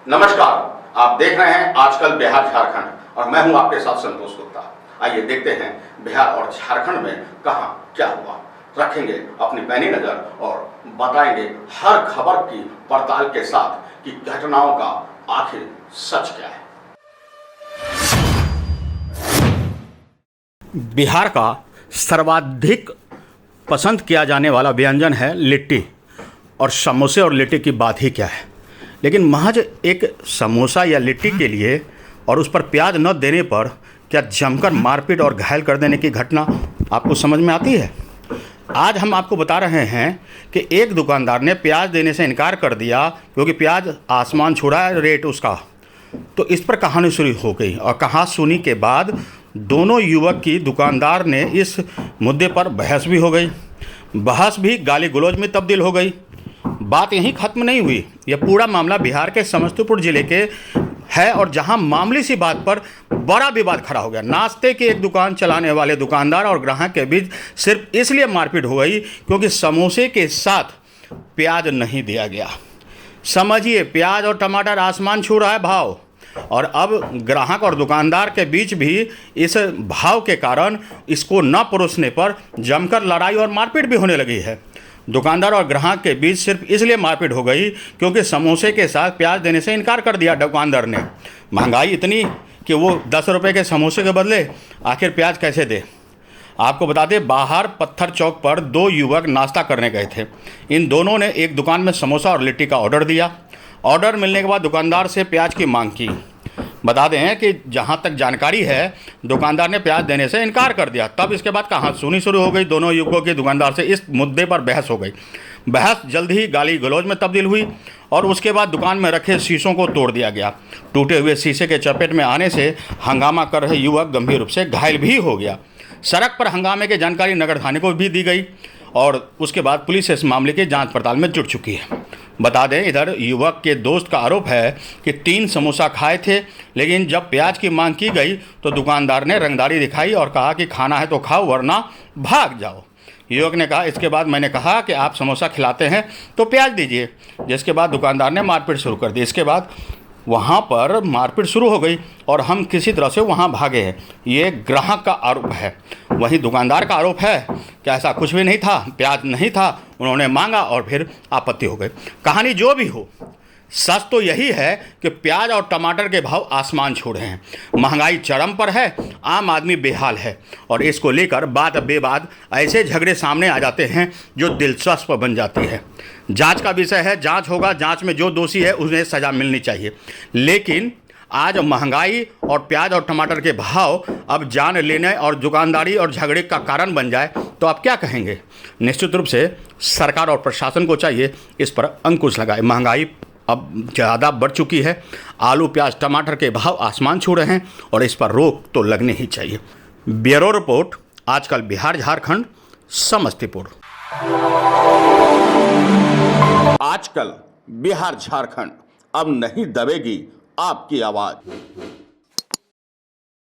नमस्कार, आप देख रहे हैं आजकल बिहार झारखंड और मैं हूं आपके साथ संतोष गुप्ता। आइए देखते हैं बिहार और झारखंड में कहां क्या हुआ। रखेंगे अपनी पैनी नजर और बताएंगे हर खबर की पड़ताल के साथ कि घटनाओं का आखिर सच क्या है। बिहार का सर्वाधिक पसंद किया जाने वाला व्यंजन है लिट्टी, और समोसे और लिट्टी की बात ही क्या है। लेकिन महज एक समोसा या लिट्टी के लिए और उस पर प्याज न देने पर क्या जमकर मारपीट और घायल कर देने की घटना आपको समझ में आती है। आज हम आपको बता रहे हैं कि एक दुकानदार ने प्याज देने से इनकार कर दिया क्योंकि प्याज आसमान छू रहा है रेट उसका। तो इस पर कहानी शुरू हो गई और कहानी सुनी के बाद दोनों युवक की दुकानदार ने इस मुद्दे पर बहस भी हो गई। बहस भी गाली गलौज में तब्दील हो गई। बात यहीं ख़त्म नहीं हुई। यह पूरा मामला बिहार के समस्तीपुर ज़िले के है और जहां मामूली सी बात पर बड़ा विवाद खड़ा हो गया। नाश्ते की एक दुकान चलाने वाले दुकानदार और ग्राहक के बीच सिर्फ इसलिए मारपीट हो गई क्योंकि समोसे के साथ प्याज नहीं दिया गया। समझिए, प्याज और टमाटर आसमान छू रहा है भाव, और अब ग्राहक और दुकानदार के बीच भी इस भाव के कारण इसको न परोसने पर जमकर लड़ाई और मारपीट भी होने लगी है। दुकानदार और ग्राहक के बीच सिर्फ इसलिए मारपीट हो गई क्योंकि समोसे के साथ प्याज देने से इनकार कर दिया दुकानदार ने। महंगाई इतनी कि वो 10 रुपये के समोसे के बदले आखिर प्याज कैसे दे। आपको बता दें, बाहर पत्थर चौक पर दो युवक नाश्ता करने गए थे। इन दोनों ने एक दुकान में समोसा और लिट्टी का ऑर्डर दिया। ऑर्डर मिलने के बाद दुकानदार से प्याज की मांग की। बता दें कि जहां तक जानकारी है, दुकानदार ने प्याज देने से इनकार कर दिया। तब इसके बाद कहासुनी शुरू हो गई। दोनों युवकों की दुकानदार से इस मुद्दे पर बहस हो गई। बहस जल्द ही गाली गलौज में तब्दील हुई और उसके बाद दुकान में रखे शीशों को तोड़ दिया गया। टूटे हुए शीशे के चपेट में आने से हंगामा कर रहे युवक गंभीर रूप से घायल भी हो गया। सड़क पर हंगामे की जानकारी नगर थाने को भी दी गई और उसके बाद पुलिस इस मामले की जांच पड़ताल में जुट चुकी है। बता दें, इधर युवक के दोस्त का आरोप है कि 3 समोसा खाए थे, लेकिन जब प्याज की मांग की गई तो दुकानदार ने रंगदारी दिखाई और कहा कि खाना है तो खाओ वरना भाग जाओ। युवक ने कहा, इसके बाद मैंने कहा कि आप समोसा खिलाते हैं तो प्याज दीजिए, जिसके बाद दुकानदार ने मारपीट शुरू कर दी। इसके बाद वहाँ पर मारपीट शुरू हो गई और हम किसी तरह से वहाँ भागे हैं, ये ग्राहक का आरोप है। वहीं दुकानदार का आरोप है कि ऐसा कुछ भी नहीं था, प्याज नहीं था, उन्होंने मांगा और फिर आपत्ति हो गई। कहानी जो भी हो, सच तो यही है कि प्याज और टमाटर के भाव आसमान छू रहे हैं। महंगाई चरम पर है, आम आदमी बेहाल है और इसको लेकर बात बेबाद ऐसे झगड़े सामने आ जाते हैं जो दिलचस्प बन जाती है। जांच का विषय है, जांच होगा, जांच में जो दोषी है उन्हें सज़ा मिलनी चाहिए। लेकिन आज महंगाई और प्याज और टमाटर के भाव अब जान लेने और दुकानदारी और झगड़े का कारण बन जाए तो आप क्या कहेंगे। निश्चित रूप से सरकार और प्रशासन को चाहिए इस पर अंकुश लगाए। महंगाई अब ज़्यादा बढ़ चुकी है, आलू प्याज टमाटर के भाव आसमान छू रहे हैं और इस पर रोक तो लगनी ही चाहिए। ब्यूरो रिपोर्ट, आजकल बिहार झारखंड, समस्तीपुर। आजकल बिहार झारखंड, अब नहीं दबेगी आपकी आवाज़।